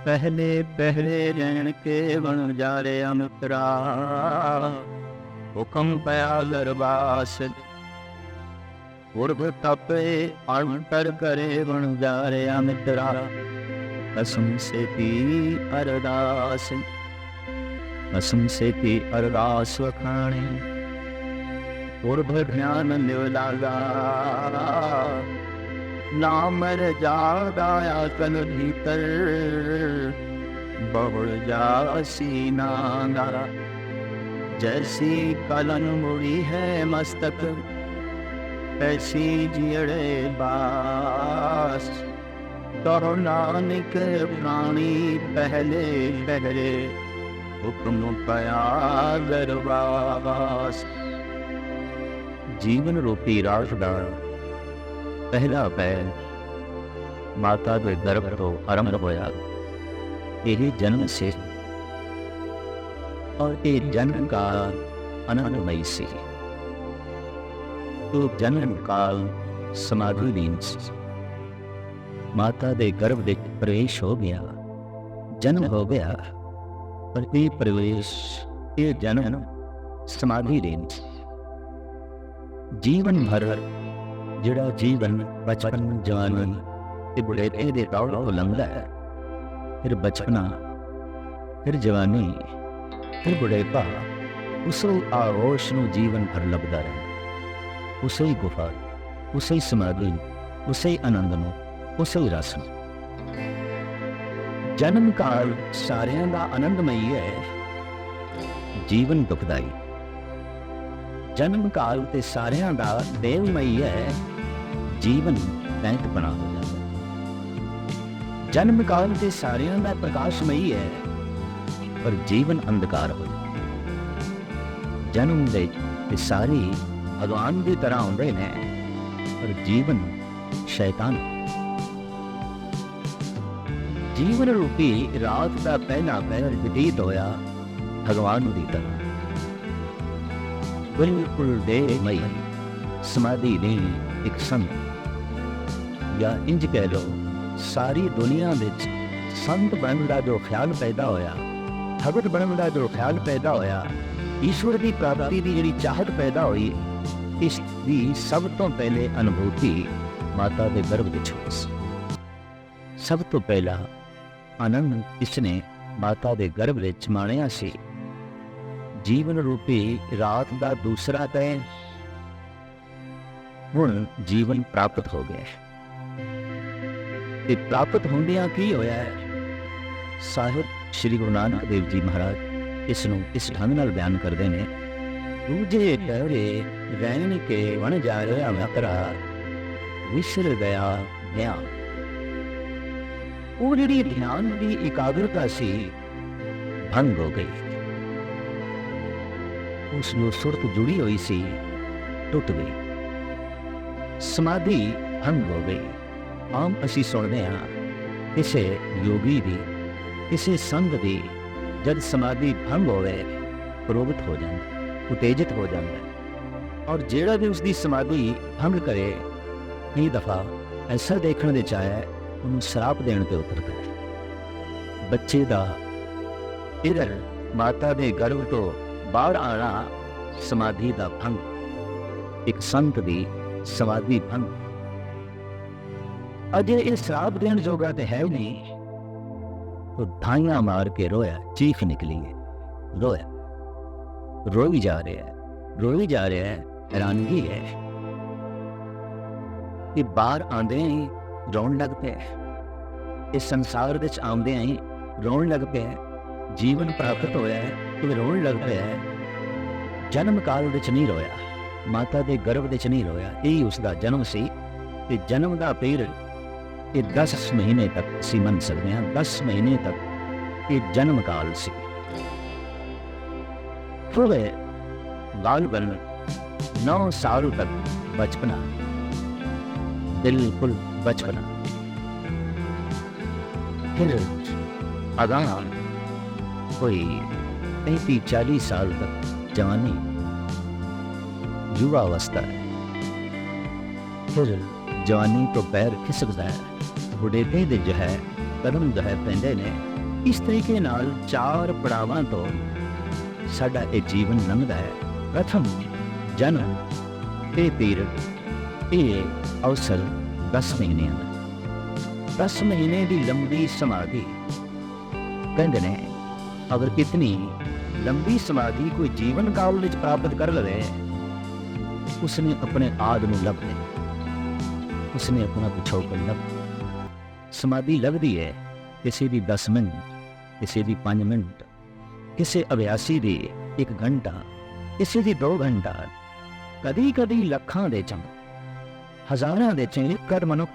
पहले पहले रैन के बन जा रे मित्रा, हुक्म पया दरबास उर्भ तपे अंतर करे बन जा रे मित्रा। कसम से की अरदास, कसम से की अरदास वखाणे उर्भ ध्यान निवलागा। नामर जागाया कल भीतर बहुड़ जासी नागा। जैसी कलन मुड़ी है मस्तक ऐसी जियड़े बास। तो नानक प्राणी पहले पहले हुक्म पया दरबास। जीवन रूपी राज दा पहला पैर माता के गर्भ तो आरंभ होया। यही जन्म से और ये जन्म काल आनंदमयी से। तो जन्म काल समाधि लीन से माता के गर्भ में प्रवेश हो गया, जन्म हो गया। पर ये प्रवेश, ये जन्म समाधि लीन से जीवन भर जिहड़ा जीवन बचपन जवानी ते बुढ़ेपे दे दौर तो लंघदा है, फिर बचपना, फिर जवानी, फिर बुढ़ेपा, उसे आगोश नूं जीवन भर लभदा रहे। उसे ही गुफा, उसे ही समाधि, उसे ही आनंद नूं, उसे ही रस नूं। जन्म काल सारियां दा आनंदमई है, जीवन दुखदाई। जन्म काल ते सारियां दा देवमई है, जीवन दैंत बना हो जाता। जन्म काल ते सारियां दा प्रकाशमई है, पर जीवन अंधकार हो जाता। जन्म दे ते सारे भगवान की तरह आउंदे ने, पर जीवन शैतान। जीवन रूपी रात का पहला पहर व्यतीत होया भगवान की तरह। बिल्कुल देहमई समाधि नहीं एक संत, या इंज कह लो सारी दुनिया विच संत बनने का जो ख्याल पैदा होया, भगत बनने का जो ख्याल पैदा होया, ईश्वर की प्राप्ति की जिहड़ी चाहत पैदा हुई, इसकी सब तो पहले अनुभूति माता के गर्भ विच होई। सब तो पहला आनंद इसने माता के गर्भ विच माणिया सी। जीवन रूपी रात का दूसरा तय हुण जीवन प्राप्त हो गया। प्राप्त होंदियां की होया है, साहिब श्री गुरु नानक देव जी महाराज इसनूं इस ढंग नाल बयान करते हैं। दूजे पहरे रैन के वन जा रहा मित्रा, विसर गया ध्यान। वो जिहड़ी ध्यान की एकाग्रता सी भंग हो गई। उसनों सुरत जुड़ी हुई सी टुट गई, समाधि भंग हो गई। आम असी सुनते हैं किसी योगी की, किसी संत की जब समाधि भंग हो गए प्रोवित हो जाता, उत्तेजित हो जाता। और जेड़ा भी उसकी समाधि भंग करे, कई दफा ऐसा देखने दे चाहे उन्हें श्राप देने पर उतरता है। बच्चे का इधर माता के गर्भ तो बाहर आना समाधि का भंग, एक संत की समाधि भंग। अजे ये श्राप देने जोगा तो है नहीं, तो धाइयां मार के रोया, चीख निकली है, रोया, रोई जा रहा है, रोई जा रहा है। हैरानगी है कि बाहर आंदे ही रोन लग पे, इस संसार विच आंदे ही रोन लग पे। जीवन प्राप्त होया है तो रोन लग पे है। जन्म काल विच नहीं रोया, माता के गर्भ विच नहीं रोया। यही उसका जन्म सी। ते जन्म का पीरियड ये 10 महीने तक असीं मन सकते हैं। 10 महीने तक ये जन्म काल सी। फिर बालपन 9 साल तक बचपना, बिल्कुल बचपना। फिर अगाह कोई 35-40 साल तक जवानी, युवा अवस्था है। फिर जवानी तो पैर खिसकता है, बुढ़ेपे दे जो है कदम जो है पैंदे ने इस तरीके नाल 4 पड़ावां तो साडा ये जीवन लंघदा है। प्रथम जन्म, ये पीरियड, ये अवसर 10 महीने हैं। 10 महीने की लंबी समाधि कहते ने, अगर इतनी लंबी समाधि कोई जीवन काल में प्राप्त कर ले, उसने अपने आद नूं लभ लिया, उसने अपना पिछोकड़ लभ लिया। समाधि लगती है किसी की 10 मिनट, किसी की 5 मिनट, किसी अभ्यासी की 1 घंटा, किसी की 2 घंटा, कदी कदी लखां दे चंग, हज़ारां दे चंग कर मनुख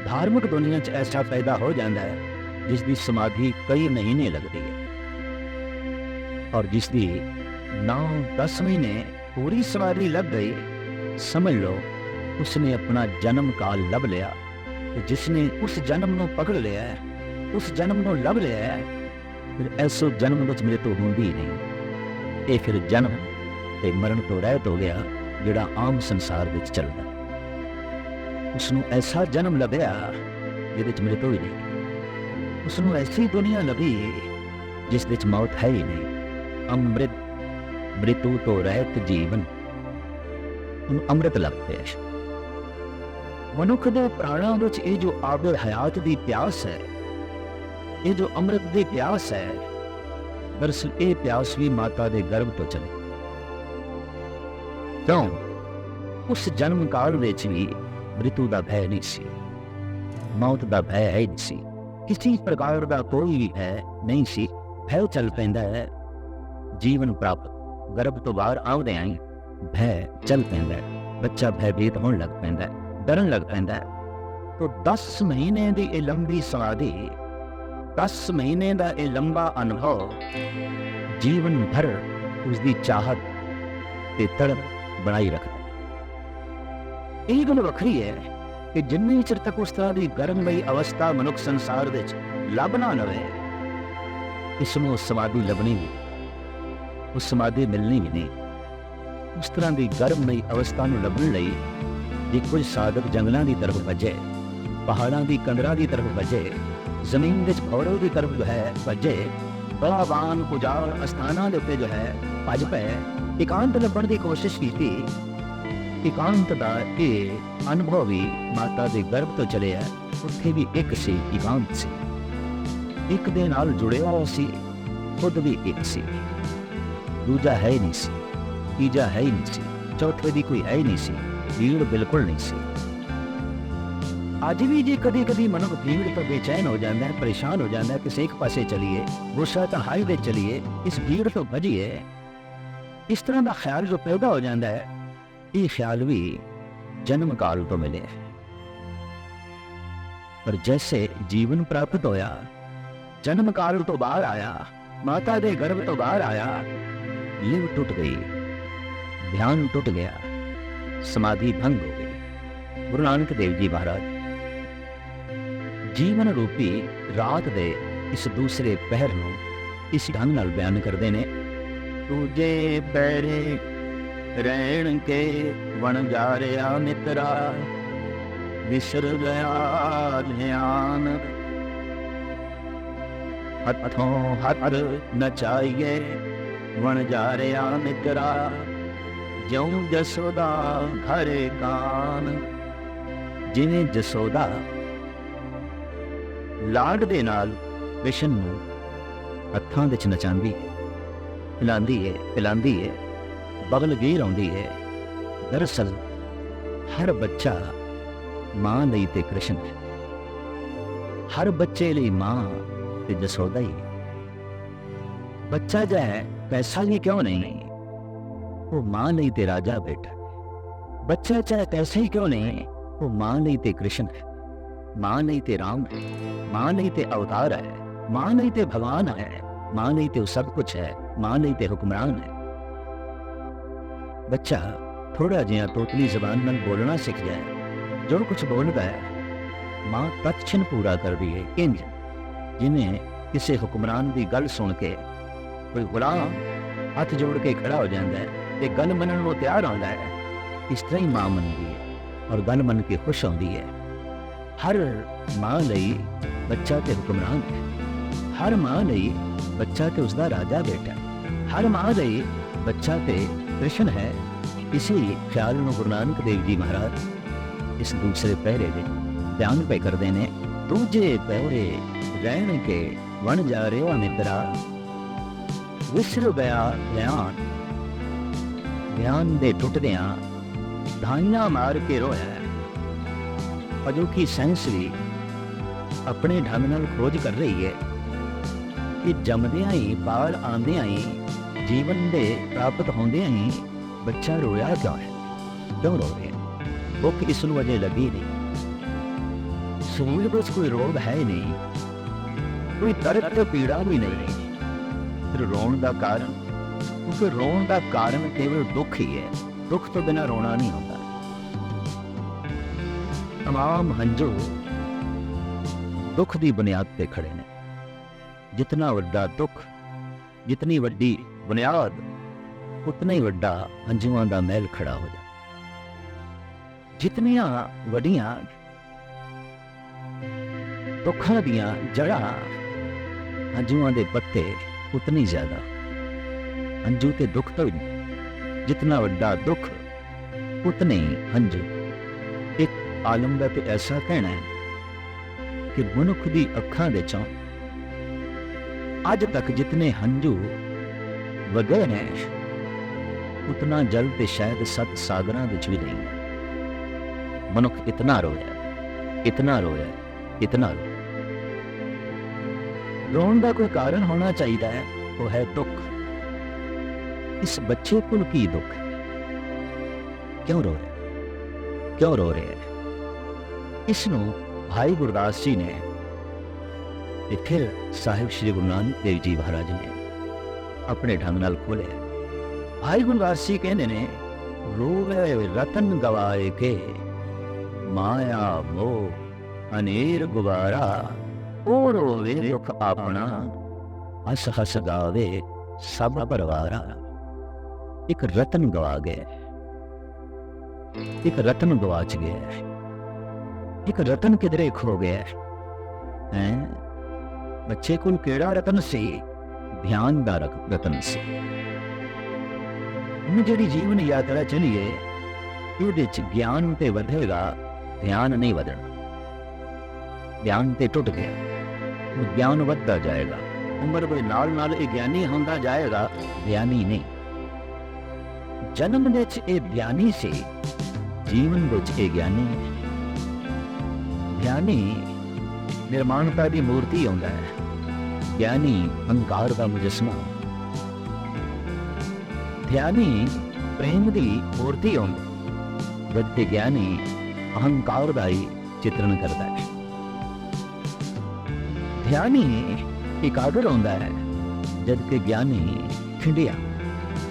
धार्मिक दुनिया च ऐसा पैदा हो जाता है जिसकी समाधि कई महीने लगती है, और जिसकी 9-10 महीने पूरी समाधि लग गई, समझ लो उसने अपना जन्म काल लभ लिया। जिसने उस जन्म को पकड़ लिया है, उस जन्म को लभ लिया है, फिर ऐसो जन्म में मृत्यु होंदी ही नहीं। ये फिर जन्म ते मरण तो रहत हो गया जिहड़ा आम संसार विच चलदा। उसनूं ऐसा जन्म लभ्या जिहदे च मृत्यु ही नहीं। उसनूं ऐसी दुनिया लभी जिस विच मौत है ही नहीं। अमृत मृत्यु तो रहत जीवन, उन अमृत लगते हैं। मनुख दे प्राणां विच ये जो आबे हयात दी प्यास है, ये जो अमृत दी प्यास है, दरअसल ये प्यास भी माता दे गर्भ तो चले। क्यों? उस जन्म काल विच भी मृत्यु का भय नहीं सी, मौत का भय है नहीं सी, किसी प्रकार का कोई भी भय नहीं सी। भय चल पैंदा है जीवन प्राप्त, गर्भ तो बाहर आउंदे आई भय चल पैंदा है, बच्चा भयभीत होने लग पैंदा है, डरन लग पैंदा है। तो 10 महीने की ये लंबी समाधि, 10 महीने का ये लंबा अनुभव जीवन भर उसकी चाहत ते तड़प बनाई रखता है। यही गल वखरी है कि जिन्ने चिर तक उस तरह की गर्मई अवस्था मनुख संसार विच लभना नवे, इसनों समाधि लभनी भी, उस समाधि मिलनी भी नहीं। उस तरह की गर्मई अवस्था नूं लभण लई जे कोई साधक जंगलों की तरफ भजे, पहाड़ों की कंदरां की तरफ भजे, जमीन विच भौड़ों की तरफ जो है भजे, बलावान उजाड़ अस्थानां दे उत्ते जो है भज पे एकांत लभण की कोशिश की। एकांत का ये अनुभव भी माता के गर्भ तो चले है, उत्थे भी एक सी एकांत सी, एक दे नाल जुड़िया होया सी, खुद भी एक सी, दूजा है ही नहीं सी, तीजा है ही नहीं सी, चौथे की कोई है ही नहीं सी, भीड़ बिल्कुल नहीं सी। अज भी जे कदी कदी मनुख भीड़ तो बेचैन हो जाता है, परेशान हो जाता है, किसी एक पासे चलीए, गुस्सा तो हाईवे चलीए, इस भीड़ तो भजिए, इस तरह का ख्याल जो पैदा हो जाता है, ये ख्याल भी जन्म काल तो मिले। पर जैसे जीवन प्राप्त होया, जन्म काल तो बाहर आया, माता दे गर्भ तो बाहर आया, लिव टूट गई, ध्यान टूट गया, समाधि भंग हो गई। गुरु नानक देव जी महाराज जीवन रूपी रात दे इस दूसरे पहर नूं इस ढंग नाल बयान करते ने। दूजे पैरे रहण के वन जा रहा मित्रा, विसर गया ध्यान, हथों हथ नचाइए वन जा रहा मित्रा, ज्यों जसोदा घरे कान। जिवें जसोदा लाड दे नाल कृष्ण नूं हत्थां विच नचांदी है, पिलांदी है, बगल घेर आउंदी है। दरअसल हर बच्चा मां लई ते कृष्ण है, हर बच्चे लई मां ते जसोदा ही है। बच्चा जो है पैसा ही क्यों नहीं, वो मां लई ते राजा बैठा। बच्चा चाहे पैसा ही क्यों नहीं, वो मां लई ते कृष्ण है, मां लई ते राम है, मां लई ते अवतार है, मां लई ते भगवान है, मां लई ते सब कुछ है, मां लई ते हुक्मरान है। बच्चा थोड़ा जिहा तोतली जबान में बोलना सीख जाए, जो कुछ बोलता है मां तत्क्षण पूरा कर दी है। इंज जिन्हें किसी हुक्मरान की गल सुन के कोई गुलाम हाथ जोड़ के खड़ा हो जाता है ते गल मनन को तैयार होता है, इस तरह ही मां मनती है और गल मन के खुश होती है। हर मां लई बच्चा ते हुक्मरान है, हर माँ ਲਈ ਬੱਚਾ ਤੇ ਉਸਦਾ ਰਾਜਾ ਬੇਟਾ ਹੈ। ਹਰ ਮਾਂ ਲਈ ਬੱਚਾ ਤੇ ਕ੍ਰਿਸ਼ਨ ਹੈ। ਇਸੇ ਖਿਆਲ ਨੂੰ ਗੁਰੂ ਨਾਨਕ ਦੇਵ ਜੀ ਮਹਾਰਾਜ ਇਸ ਦੂਸਰੇ ਪਹਿਰੇ ਵਿੱਚ ਬਿਆਨ ਪੈ ਕਰਦੇ ਨੇ। ਦੂਜੇ ਪਹਿਰੇ ਰਹਿਣ ਕੇ ਵਣ ਜਾ ਰਿਹਾ ਮਿੱਤਰਾ, ਵਿਸਰ ਗਿਆ ਗਿਆਨ ਦੇ ਟੁੱਟਦਿਆਂ ਧਾਈਆਂ ਮਾਰ ਕੇ ਰੋਇਆ। ਅਜੋਕੀ ਸਾਇੰਸ ਵੀ ਆਪਣੇ ਢੰਗ ਨਾਲ ਖੋਜ ਕਰ ਰਹੀ ਹੈ ਕਿ ਜੰਮਦਿਆਂ ਹੀ, ਬਾਹਰ ਆਉਂਦਿਆਂ ਹੀ, ਜੀਵਨ ਦੇ ਪ੍ਰਾਪਤ ਹੁੰਦਿਆਂ ਹੀ ਬੱਚਾ ਰੋਇਆ ਕਿਉਂ ਹੈ, ਕਿਉਂ ਰੋ ਰਿਹਾ। ਭੁੱਖ ਇਸ ਨੂੰ ਅਜੇ ਲੱਗੀ ਨਹੀਂ, ਸਰੀਰ ਵਿੱਚ ਕੋਈ ਰੋਗ ਹੈ ਨਹੀਂ, ਕੋਈ ਦਰਦ ਤੇ ਪੀੜਾ ਵੀ ਨਹੀਂ। ਫਿਰ ਰੋਣ ਦਾ ਕਾਰਨ, ਕਿਉਂਕਿ ਰੋਣ ਦਾ ਕਾਰਨ ਕੇਵਲ ਦੁੱਖ ਹੀ ਹੈ। ਦੁੱਖ ਤੋਂ ਬਿਨਾਂ ਰੋਣਾ ਨਹੀਂ ਹੁੰਦਾ। तमाम हंजू दुख की बुनियाद पे खड़े ने। जितना वड्डा दुख, जितनी वड्डी बुनियाद, उतना ही वड्डा हंजुआं दा महल खड़ा हो जाए। जितनियां वड्डियां दुखां दियां जड़ा, हंजुआं दे पत्ते उतनी ज्यादा हंजू ते दुख तो नहीं। जितना वड्डा दुख उतने ही हंजू। एक आलम का तो ऐसा कहना है कि मनुख की अखां दे चों अज तक जितने हंजू वगे ने, उतना जल ते शायद 7 सागरां विच भी नहीं है। मनुख इतना रोया, इतना रोया, इतना रोया। रोण का कोई कारण होना चाहिए है, वो है दुख। इस बच्चे को की दुख है? क्यों रो रहे, क्यों रो रहे हैं? इसनों भाई गुरदास जी ने ते फिर साहिब श्री गुरु नानक देव जी महाराज ने अपने ढंग नाल खोलिया। भाई गुरदास जी कहते ने, रोवे रतन गवाए के, माया मोह अनेर गुबारा, ओ रोवे दुख अपना, हस हस गावे सब परवारा। एक रतन गवा गया, एक रतन गवाच गया, एक रतन किधरे खो गया है। बच्चे को केड़ा रतन से? ध्यान दा रतन से। जी जीवन यात्रा चलिए, ये ज्ञान ते वधेगा, ध्यान नहीं वधना। ध्यान ते टुट गया, ज्ञान वधदा जाएगा। उम्र के नाल नाल ये ज्ञानी होंदा जाएगा, ज्ञानी नहीं। जन्म दे ये ज्ञानी से, जीवन दे ये ज्ञानी है। ज्ञानी निर्माणता की मूर्ति आउंदा है, ज्ञानी अहंकार का मुजस्मा। ध्यानी प्रेम की मूर्ति आउंदा, जबकि ज्ञानी अहंकार का ही चित्रण करता है। ध्यानी एकाग्र आउंदा है, जबकि ज्ञानी खिंडिया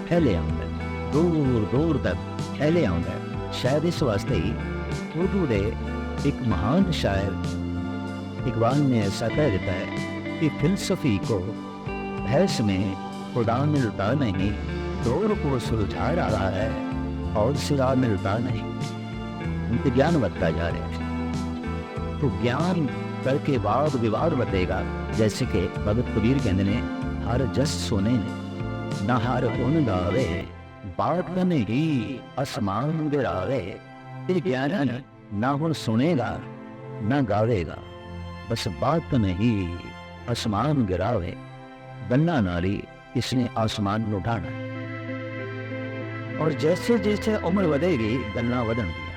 फैले आउंदा, दूर दूर तक फैले आउंदा। शायद इस वास्ते ही उर्दू दे एक महान शायर इकबाल ने ऐसा कह देता है कि फिलसफी को बहस में खुदा मिलता नहीं, दौर को सुलझा रहा है और सिरा मिलता नहीं। उनके ज्ञान बढ़ता जा रहा है, तो ज्ञान करके वाद विवाद बतेगा। जैसे कि भगत कबीर कहते ने, हर जस सुने न हर गुण गावे, बातन ही आसमान गिरावे। ज्ञान ना हुण सुनेगा ना गावेगा, बस बात नहीं आसमान गिरावे। गन्ना नाली इसने आसमान लुटाना। और जैसे जैसे उम्र बढ़ेगी, गन्ना वधन गया।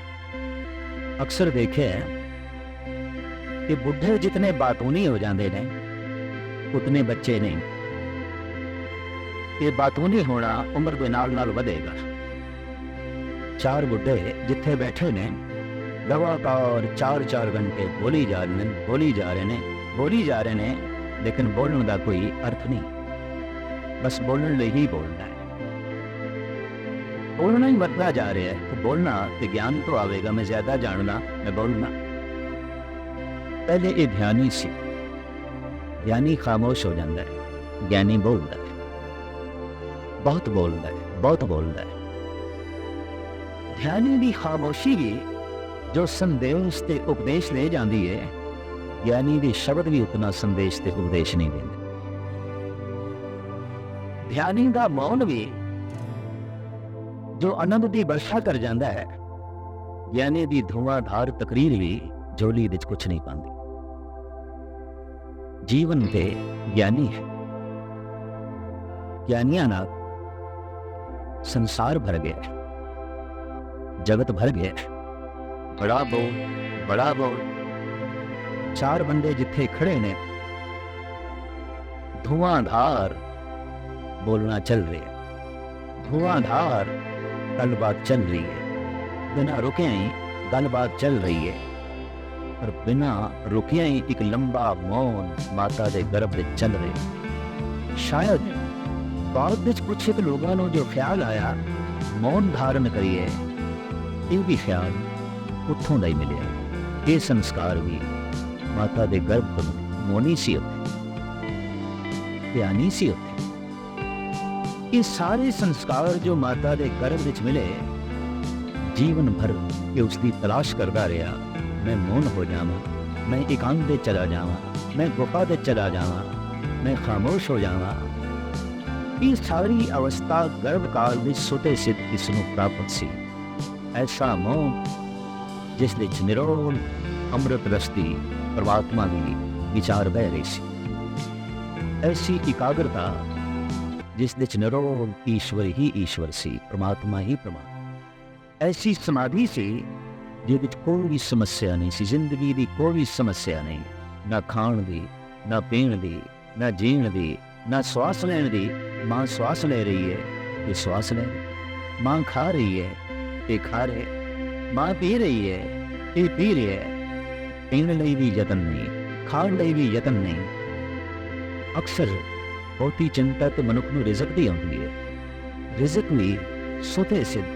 अक्सर देखे कि बुढ़े जितने बातूनी हो जाते हैं, उतने बच्चे नहीं। ये बातूनी होना उम्र के नाल नाल बढ़ेगा। 4 बुढ़े जिथे बैठे ने, लगातार 4-4 घंटे बोली जा रहे हैं, बोली जा रहे हैं, बोली जा रहे हैं, लेकिन बोलने का कोई अर्थ नहीं। बस बोलने लिए ही बोलना है, बोलना ही बढ़ता जा रहा है। तो बोलना तो ज्ञान तो आवेगा, मैं ज्यादा जानना, मैं बोलना। पहले ये ध्यानी सी, ज्ञानी खामोश हो जाता है, ज्ञानी बोलता है, बहुत बोलता है, बहुत बोलता है। ध्यानी की खामोशी भी जो संदेश ते उपदेश ले जाती है, ज्ञानी के शब्द भी उतना संदेश ते उपदेश नहीं देते। ध्यानी का मौन भी जो आनंद की वर्षा कर जाता है, ज्ञानी की धुआंधार तकरीर भी झोली विच कुछ नहीं पाती। जीवन ते ज्ञानी है, ज्ञानियां नाल संसार भर गया, जगत भर गया। बड़ा बोल, बड़ा बोल। चार बंदे जिथे खड़े ने, धुआंधार बोलना चल रही है, धुआंधार गलबात चल रही है, बिना रुके ही गलबात चल रही है, और बिना रुके ही एक लंबा मौन माता के गर्भ में चल रहे। शायद बाद विच कुछ एक लोगों को जो ख्याल आया मौन धारण करिए, ये भी ख्याल उत्थों का ही मिले। ये संस्कार भी माता के गर्भ तो मौनी सी होते, ज्ञानी सी होते। ये सारे संस्कार जो माता के गर्भ विच मिले, जीवन भर ये उसकी तलाश करता रहा। मैं मौन हो जावा, मैं एकांत दे चला जावा, मैं गुफा दे चला जावा, मैं खामोश हो जावा। ये सारी अवस्था गर्भकाल में सुते सिद्ध इसनों प्राप्त सी। ऐसा मौन जिस विच निरोल अमृत रस्ती परमात्मा की विचार बह रही सी। ऐसी एकाग्रता जिस विच निरोल ईश्वर ही ईश्वर सी, परमात्मा ही परमात्मा। ऐसी समाधि सी जिस विच कोई भी समस्या नहीं सी, जिंदगी की कोई भी समस्या नहीं, ना खाण दी, ना पीण दी, ना जीण दी, ना श्वास लैण दी। माँ श्वास ले रही है, ये श्वास ले, माँ खा रही है, ये खा रहे, माँ पी रही है, ये पी रही है। पीण लई भी यतन नहीं, खाण लई भी यतन नहीं। अक्सर बहुती चिंता तो मनुख नूं रिजक दी आउंदी है। रिजक भी सुते सिद्ध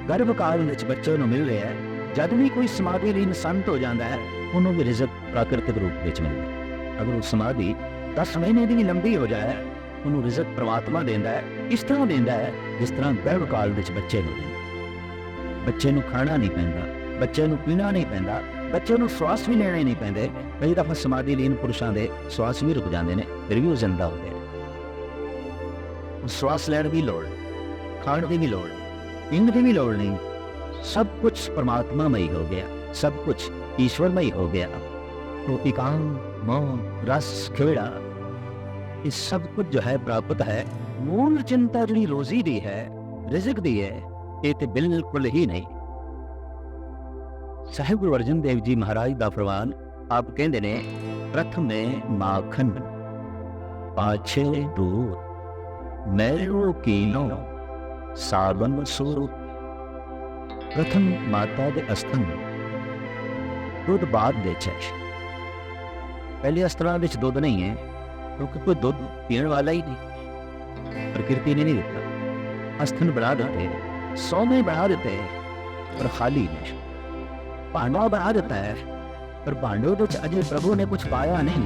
गर्भकाल विच बच्चे नूं मिल रहा है। जद भी कोई समाधि लीन संत हो जाता है, उन्होंने भी रिजक प्राकृतिक रूप में मिलता। अगर वो समाधि 10 महीने की भी लंबी हो जाए, उन्होंने रिजक परमात्मा देता है। इस तरह देता है जिस तरह गर्भकाल विच बच्चे नूं देंदा। बच्चे नूं खाना नहीं पैंदा, बच्चे नूं पीना नहीं पैंदा, बच्चे नूं श्वास भी लेने नहीं पैंदे। कई दफा समाधि लीन पुरुषों के श्वास भी रुक जाते हैं, फिर भी वो जिंदा होते हैं। श्वास लैण की लोड़, खाण की भी लोड़, पीण की भी लोड़ नहीं। सब कुछ परमात्मामयी हो गया, सब कुछ ईश्वरमयी हो गया। तो एकांत, मौन, रस, खेड़ा, ये सब कुछ जो है प्राप्त है। मूल चिंता जी रोजी दी है, रिजक दी है, ये तो बिल्कुल ही नहीं। साहिब गुरु अर्जन देव जी महाराज का फरमान आप कहते ने, प्रथम माखन पाछे दूध, मैलो कीनो साबन सूर। प्रथम माता के अस्थन दुध बाद विच है। पहले अस्त्रां विच दुध नहीं है, क्योंकि कोई दुध पीने वाला ही नहीं, प्रकृति ने नहीं दिता। अस्थन बना देते, सोने बना देते, पर खाली नहीं। भांडा बना देता है, पर भांडों तो अजय प्रभु ने कुछ पाया नहीं।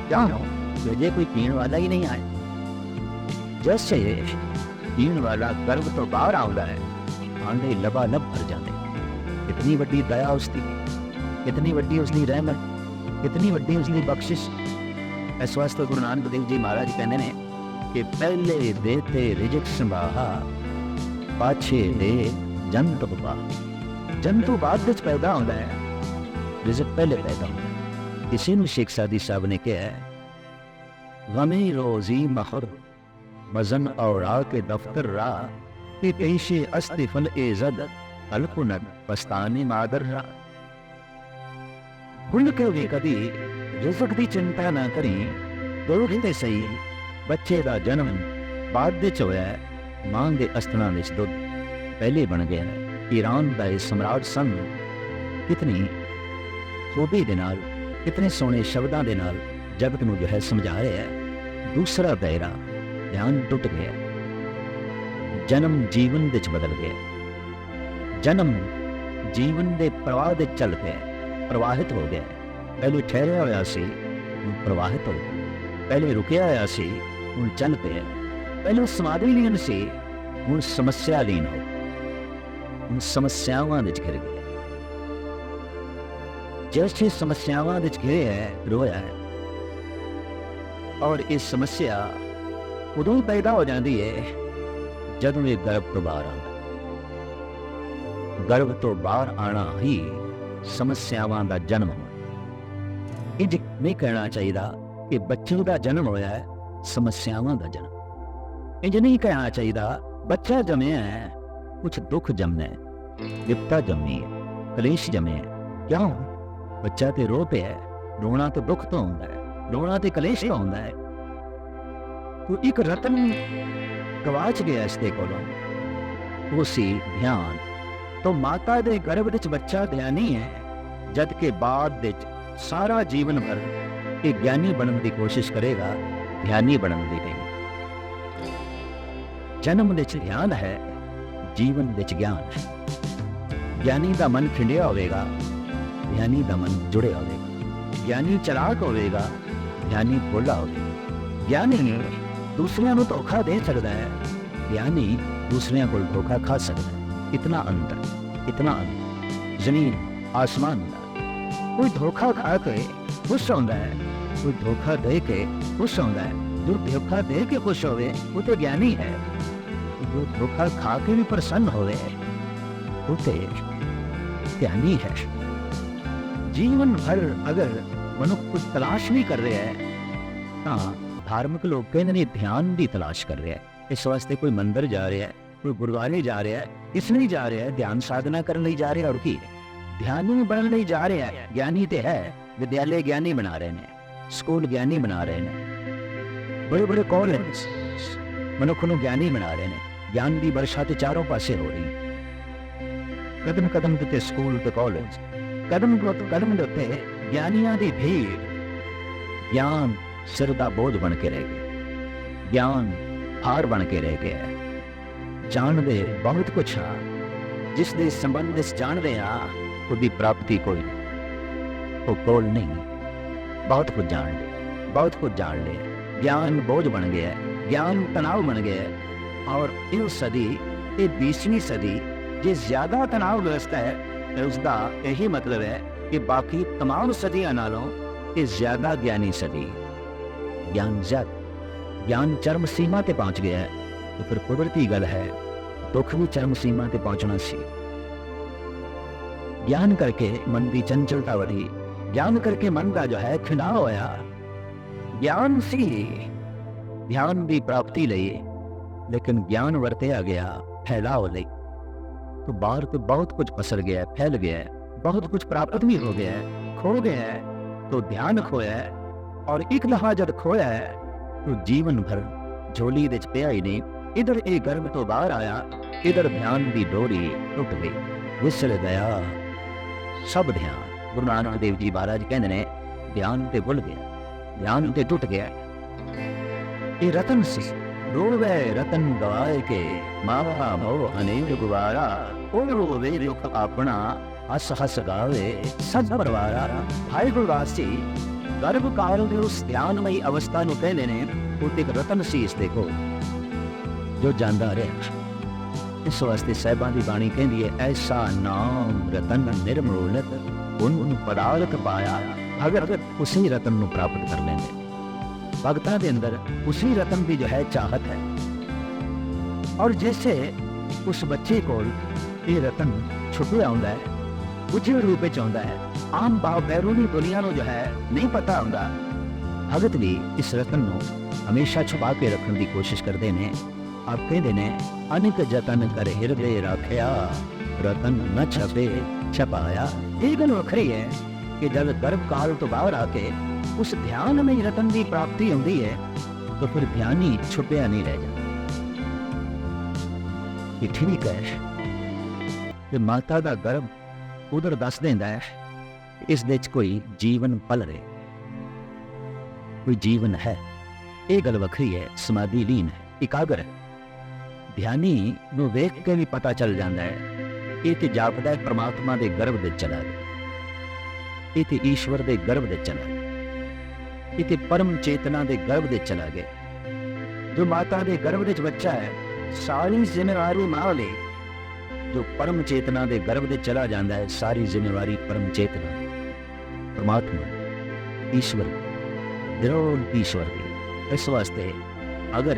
क्या हो, अजय कोई पीने वाला ही नहीं आया। जैसे पीने वाला गर्भ तो बाहर आता है, भांडे लबालब भर जाते। कितनी वड्डी दया उसकी, कितनी वड्डी उसकी रहमत, कितनी वड्डी उसकी बख्शिश। इस वास्ते गुरु नानक देव जी महाराज कहते हैं कि पहले देते रिजक संभाहा, पाछे दे जंतु बाहा। जंतु बाद विच पैदा होता है, रिजक पहले पैदा होता है। किसी ने शेख सादी साहब ने कहा है, गमे रोजी महर मजन औरा के दफ्तर रा, कि पेशे अस्तिफल एजद अलकुनत पस्ताने मादर रा। भूल के भी कभी रिजक की चिंता ना करी। दुख ते सही बच्चे का जन्म बाद विच होया है, मां के अस्तना विच दुध पहले बन गया है। ईरान का सम्राट सन कितनी खूबी दे नाल, कितने सोहने शब्दों के नाल जगत नूं जो है समझा रहा है। दूसरा दायरा ध्यान टुट गया, जन्म जीवन विच बदल गया। जन्म जीवन के प्रवाह दे चल गया, प्रवाहित हो गया। पहले ठहरिया होया सी, हुण प्रवाहित हो गया। पहले रुकिया होया सी, हुण चल पिया। पहले समाधि लीन सी, हुण समस्या लीन हो, हुण समस्यावां विच घिर गया। जैसे समस्यावां विच घिरे है, रोया है, और इस समस्या ਉਦੋਂ ਹੀ ਪੈਦਾ ਹੋ ਜਾਂਦੀ ਹੈ ਜਦੋਂ ਇਹ ਗਰਭ ਤੋਂ ਬਾਹਰ ਆਉਂਦਾ। ਗਰਭ ਤੋਂ ਬਾਹਰ ਆਣਾ ਹੀ ਸਮੱਸਿਆਵਾਂ ਦਾ ਜਨਮ ਹੋਣਾ। ਇੰਜ ਨਹੀਂ ਕਹਿਣਾ ਚਾਹੀਦਾ ਕਿ ਬੱਚੇ ਦਾ ਜਨਮ ਹੋਇਆ ਹੈ ਸਮੱਸਿਆਵਾਂ ਦਾ ਜਨਮ। ਇੰਜ ਨਹੀਂ ਕਹਿਣਾ ਚਾਹੀਦਾ ਬੱਚਾ ਜੰਮਿਆ ਹੈ ਕੁਛ ਦੁੱਖ ਜੰਮਣਾ ਹੈ, ਵਿਪਤਾ ਜੰਮੀ ਹੈ, ਕਲੇਸ਼ ਜੰਮੇ ਹੈ। ਕਿਉਂ? ਬੱਚਾ ਤੇ ਰੋ ਪਿਆ ਹੈ। ਰੋਣਾ ਤਾਂ ਦੁੱਖ ਤੋਂ ਹੁੰਦਾ ਹੈ, ਰੋਣਾ ਤੇ ਕਲੇਸ਼ ਤੋਂ ਹੁੰਦਾ ਹੈ। ਤੋ ਇੱਕ ਰਤਨ ਗਵਾਚ ਗਿਆ ਇਸ ਦੇ ਕੋਲੋਂ, ਉਹ ਸੀ ਧਿਆਨ। ਤੋ ਮਾਤਾ ਦੇ ਗਰਭ ਵਿੱਚ ਬੱਚਾ ਧਿਆਨੀ ਹੈ, ਜਦ ਕਿ ਬਾਅਦ ਵਿੱਚ ਸਾਰਾ ਜੀਵਨ ਭਰ ਇਹ ਗਿਆਨੀ ਬਣਨ ਦੀ ਕੋਸ਼ਿਸ਼ ਕਰੇਗਾ, ਧਿਆਨੀ ਬਣਨ ਦੀ ਨਹੀਂ। ਜਨਮ ਵਿੱਚ ਧਿਆਨ ਹੈ, ਜੀਵਨ ਵਿੱਚ ਗਿਆਨ ਹੈ। ਗਿਆਨੀ ਦਾ ਮਨ ਖਿੰਡਿਆ ਹੋਵੇਗਾ, ਧਿਆਨੀ ਦਾ ਮਨ ਜੁੜਿਆ ਹੋਵੇਗਾ। ਗਿਆਨੀ ਚਲਾਕ ਹੋਵੇਗਾ, ਧਿਆਨੀ ਭੋਲਾ ਹੋਵੇਗਾ। ਗਿਆਨੀ ਦੂਸਰਿਆਂ ਨੂੰ ਧੋਖਾ ਦੇ ਸਕਦਾ ਹੈ, ਗਿਆਨੀ ਦੂਸਰਿਆਂ ਕੋਲ ਧੋਖਾ ਖਾ ਸਕਦਾ ਹੈ। ਇਤਨਾ ਅੰਤਰ, ਇਤਨਾ ਅੰਤਰ ਜ਼ਮੀਨ ਆਸਮਾਨ ਦਾ। ਕੋਈ ਧੋਖਾ ਖਾ ਕੇ ਖੁਸ਼ ਹੁੰਦਾ ਹੈ, ਕੋਈ ਧੋਖਾ ਦੇ ਕੇ ਖੁਸ਼ ਹੁੰਦਾ ਹੈ। ਜੋ ਧੋਖਾ ਦੇ ਕੇ ਖੁਸ਼ ਹੋਵੇ ਉਹ तो ਗਿਆਨੀ ਹੈ। ਜੋ ਧੋਖਾ ਖਾ ਕੇ ਵੀ ਪ੍ਰਸੰਨ ਹੋਵੇ ਉਹ तो ਧਿਆਨੀ ਹੈ। ਜੀਵਨ ਭਰ ਅਗਰ ਮਨੁੱਖ ਕੁਝ ਤਲਾਸ਼ ਨਹੀਂ ਕਰ ਰਿਹਾ ਹੈ ਤਾਂ ਧਾਰਮਿਕ ਲੋਕ ਕਹਿੰਦੇ ਨੇ ਧਿਆਨ ਦੀ ਤਲਾਸ਼ ਕਰ ਰਿਹਾ ਹੈ। ਇਸ ਵਾਸਤੇ ਕੋਈ ਮੰਦਰ ਜਾ ਰਿਹਾ ਹੈ, ਕੋਈ ਗੁਰਦੁਆਰੇ ਜਾ ਰਿਹਾ ਹੈ, ਇਸ ਲਈ ਜਾ ਰਿਹਾ ਹੈ ਧਿਆਨ ਸਾਧਨਾ ਕਰਨ ਲਈ ਜਾ ਰਿਹਾ। ਔਰ ਕੀ ਧਿਆਨੀ ਬਣਨ ਲਈ ਜਾ ਰਿਹਾ ਹੈ। ਗਿਆਨੀ ਤੇ ਹੈ, ਵਿਦਿਆਲੇ ਗਿਆਨੀ ਬਣਾ ਰਹੇ ਨੇ, ਸਕੂਲ ਗਿਆਨੀ ਬਣਾ ਰਹੇ ਨੇ, ਬੜੇ ਬੜੇ ਕਾਲਜ ਮਨੁੱਖ ਨੂੰ ਗਿਆਨੀ ਬਣਾ ਰਹੇ ਨੇ। ਗਿਆਨ ਦੀ ਵਰਸ਼ਾ ਤੇ ਚਾਰੋਂ ਪਾਸੇ ਹੋ ਰਹੀ। ਕਦਮ ਕਦਮ ਤੇ ਸਕੂਲ ਤੇ ਕਾਲਜ, ਕਦਮ ਕਦਮ ਦੇ ਉੱਤੇ ਗਿਆਨੀਆਂ ਦੀ ਭੀੜ। ਗਿਆਨ ਸਿਰ ਦਾ ਬੋਝ ਬਣ ਕੇ ਰਹਿ ਗਿਆ, ਗਿਆਨ ਹਾਰ ਬਣ ਕੇ ਰਹਿ ਗਿਆ। ਜਾਣਦੇ ਬਹੁਤ ਕੁਛ ਆ, ਜਿਸ ਦੇ ਸੰਬੰਧ ਵਿੱਚ ਜਾਣਦੇ ਆ ਉਹਦੀ ਪ੍ਰਾਪਤੀ ਕੋਈ ਨਹੀਂ, ਉਹ ਕੋਲ ਨਹੀਂ। ਬਹੁਤ ਕੁਝ ਜਾਣ ਲਿਆ, ਬਹੁਤ ਕੁਝ ਜਾਣ ਲਿਆ। ਗਿਆਨ ਬੋਝ ਬਣ ਗਿਆ, ਗਿਆਨ ਤਣਾਅ ਬਣ ਗਿਆ। ਔਰ ਇਹ ਸਦੀ, ਇਹ 20ਵੀਂ ਸਦੀ ਜੇ ਜ਼ਿਆਦਾ ਤਣਾਅ ਗ੍ਰਸਤ ਹੈ ਤਾਂ ਉਸਦਾ ਇਹੀ ਮਤਲਬ ਹੈ ਕਿ ਬਾਕੀ तमाम ਸਦੀਆਂ ਨਾਲੋਂ ਇਹ ਜ਼ਿਆਦਾ ਗਿਆਨੀ ਸਦੀ। ਗਿਆਨ ਗਿਆਨ ਚਰਮ ਸੀਮਾ ਤੇ ਪਹੁੰਚ ਗਿਆ ਹੈ तो फिर कुदरती गल है दुख भी चरम सीमा ते पहुंचना सी। ज्ञान करके मन की चंचलता बढ़ी, ज्ञान करके मन का जो है खिंडाव होया। ज्ञान सी ध्यान की प्राप्ति लई, लेकिन ज्ञान वरतिया गया फैलाव लई, तो बाहर तो बहुत कुछ पसर गया, फैल गया, बहुत कुछ प्राप्त भी हो गया, खो गया तो ध्यान खोया, और एक दफा जब खोया तो जीवन भर झोली दे पिया ही नहीं। इधर एक गर्भ तो बाहर आया, इधर ध्यान की डोरी टुट गई, विसर गया सब ध्यान। गुरु नानक देव जी महाराज कहते ने ध्यान ते भुल गया, ध्यान ते टुट गया। ये रतन सी रोवे रतन गवाए के मावा भव अनेक गुवारा, ओ रोवे रुख अपना हस हस गावे सद परवारा। हाय गुरवासी गर्भ काल के उस ध्यानमयी अवस्था नूं कहंदे ने वो एक रतन सी। इस देखो जो जांदा रहा। इस वास्ते साहिबां दी बाणी कहंदी है ऐसा नाम रतन निर्मोलत उन पदार्थ पाया। अगर उसी रतन नूं प्राप्त कर लेंगे, भगतां दे अंदर उसी रतन की जो है चाहत है। और जैसे उस बच्चे को ये रतन छुपिया आउंदा है, उजड़ रूप में आउंदा है, आम भाव बैरूनी दुनिया नूं जो है नहीं पता हुंदा, भगत भी इस रतन नूं हमेशा छुपा के रखने की कोशिश करते हैं। आप कहते ने अनेक जतन कर हिरदे रखिया, रतन न छपे छपाया। ये गल वखरी है कि जब गर्भ काल तो बाहर आके उस ध्यान में रतन की प्राप्ति होती है तो फिर ध्यानी छुपया नहीं रह जाता। ये ठीक है कि माता का गर्भ उधर दस देंदा है इस देच कोई जीवन पल रहे, कोई जीवन है। ये गल वखरी है, समाधि लीन है, एकाग्र है। ध्यानी नूं वेख के भी पता चल जाता है ये तो जापदा है परमात्मा के गर्भ दे चला गया, ये तो ईश्वर के गर्भ दे चला गया, ये तो परम चेतना के गर्भ दे चला गया। जो माता के गर्भ दे बच्चा है सारी जिम्मेवारी मां ले, जो परम चेतना के गर्भ दे चला जाता है सारी जिम्मेवारी परम चेतना परमात्मा ईश्वर दृढ़ ईश्वर की। इस वास्ते अगर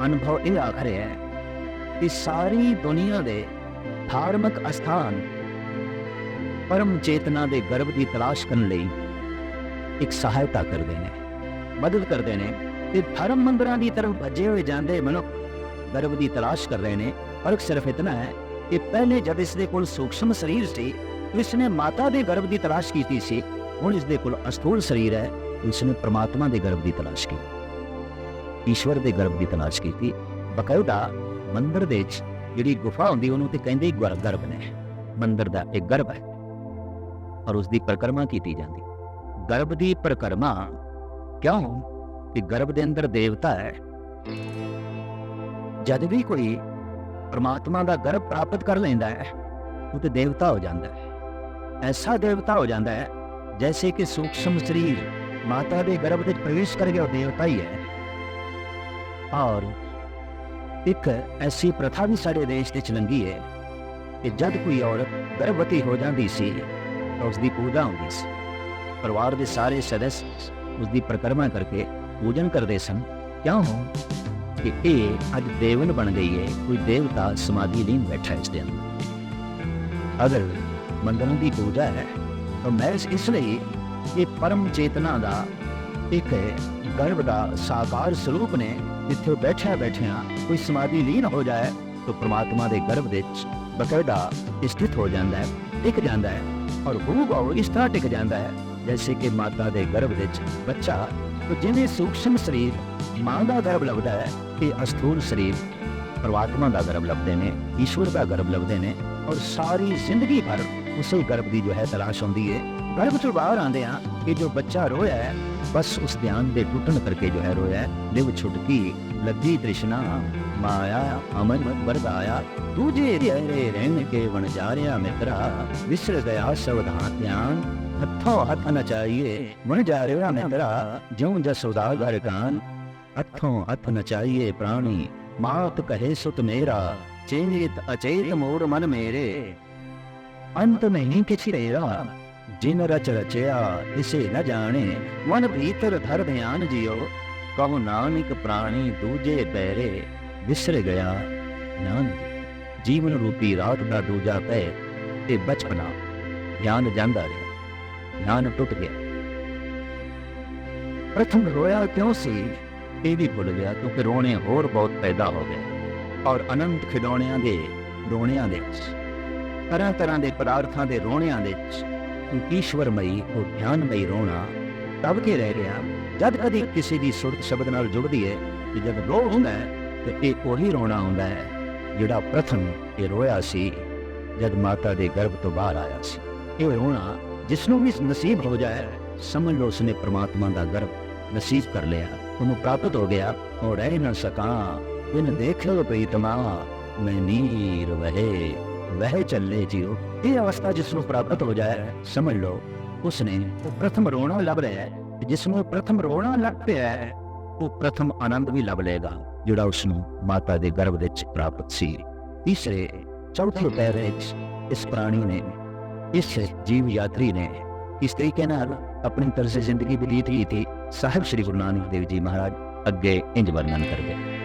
अनुभव ये आख रहा है कि सारी दुनिया के धार्मिक अस्थान परम चेतना के गर्भ की तलाश करने लई एक सहायता करते हैं, मदद करते हैं। ते धर्म मंदिरों की तरफ भजे हुए जाते मनुख गर्भ की तलाश कर रहे हैं। फर्क सिर्फ इतना है कि पहले जब इसके कोल सूक्ष्म शरीर से तो इसने माता के गर्भ की तलाश की सी, हुण इसके कोल अस्थूल शरीर है तो इसने परमात्मा के गर्भ की तलाश की, ईश्वर के गर्भ की तलाश की। बकायदा मंदिर दे जिहड़ी गुफा होंदी उहनूं ते कहंदे गर्भ ने, मंदिर का एक गर्भ है और उसकी परिक्रमा की जाती। गर्भ की परिक्रमा क्यों कि गर्भ के अंदर देवता है। जब भी कोई परमात्मा का गर्भ प्राप्त कर लेंदा है वो तो देवता हो जाता है, ऐसा देवता हो जाता है जैसे कि सूक्ष्म शरीर माता के गर्भ में प्रवेश कर गया, देवता ही है। और एक ऐसी प्रथा भी सारे देश में लंघी है कि जब कोई औरत गर्भवती हो जाती सी तो उसकी पूजा होती सी, परिवार के सारे सदस्य उसकी परिक्रमा करके पूजन करते सन। क्यों कि ये अज देवन बन गई है, कोई देवता समाधि लीन बैठा है इसके अंदर। अगर मंदिरों की पूजा है तो महज इसलिए ये परम चेतना का एक गर्भ का साकार स्वरूप ने जिथे बैठा बैठिया कोई समाधि लीन हो जाए तो परमात्मा के गर्भ के बकायदा स्थित हो जाता है, टिक जाता है। और हूबहू इस तरह टिक जाता है जैसे कि माता के गर्भ के बच्चा, तो जिन्हें सूक्ष्म शरीर माँ का गर्भ लगता है कि अस्थूल शरीर परमात्मा का गर्भ लगते हैं, ईश्वर का गर्भ लगते हैं। और सारी जिंदगी भर उसी गर्भ की जो है तलाश होती है। गर्भ चो बाहर आते हैं कि जो बच्चा रोया है बस उस ध्यान के टूटन करके जो है रोया है। लिव छुटकी लगी तृष्णा माया अमन बरदाया, तुझे तेरे रहन के वन जारिया मित्रा, विसर गया सावधान ध्यान, हथों हथ न चाहिए वन जारिया मित्रा, ज्यों जसोदा घर कान, हथों हथ न चाहिए प्राणी, मात कहे सुत मेरा, चेत अचेत मोर मन मेरे, अंत नहीं किछि तेरा, जिन रच रचया इसे न जाने, मन भीतर धर ध्यान जियो, कहो नानक प्राणी दूजे पैरे, विसर गया ज्ञान। जीवन रूपी रात का दूजा पैर ते बचपना ज्ञान जांदा रहा, ज्ञान टुट गया। प्रथम रोया क्यों सी ये भी भुल गया, क्योंकि रोने होर बहुत पैदा हो गए। और अनंत खिडौणियां दे रोणियां दे तरह तरह के पदार्थों के रोणियां दे ईश्वरमई और ध्यानमई रोना तब के रह गया जब कभी किसी की सुरत शब्द नाल जुड़ती है कि जब रो होंदा है तो ये वही रोना होंदा है जिहड़ा प्रथम ये रोया सी जब माता के गर्भ तो बाहर आया सी। ये रोना जिसनों भी नसीब हो जाए समझ लो उसने परमात्मा का गर्भ नसीब कर लिया, उन्हें प्राप्त हो गया। और रह न सका बिन देखो प्रीतमा, मैं नीर वह चले जियो। ये अवस्था जिसनों प्राप्त हो जाए समझ लो उसने वो प्रथम रोना लभ रहा है, जिसनों प्रथम रोना लग पाया है वो प्रथम आनंद भी लभ लेगा जिहड़ा उसनों माता के गर्भ विच प्राप्त सी। तीसरे चौथे पैरे इस प्राणी ने, इस जीव यात्री ने इस तरीके नाल अपनी तरह से जिंदगी व्यतीत की थी। साहिब श्री गुरु नानक देव जी महाराज अगे इंज वर्णन कर गए।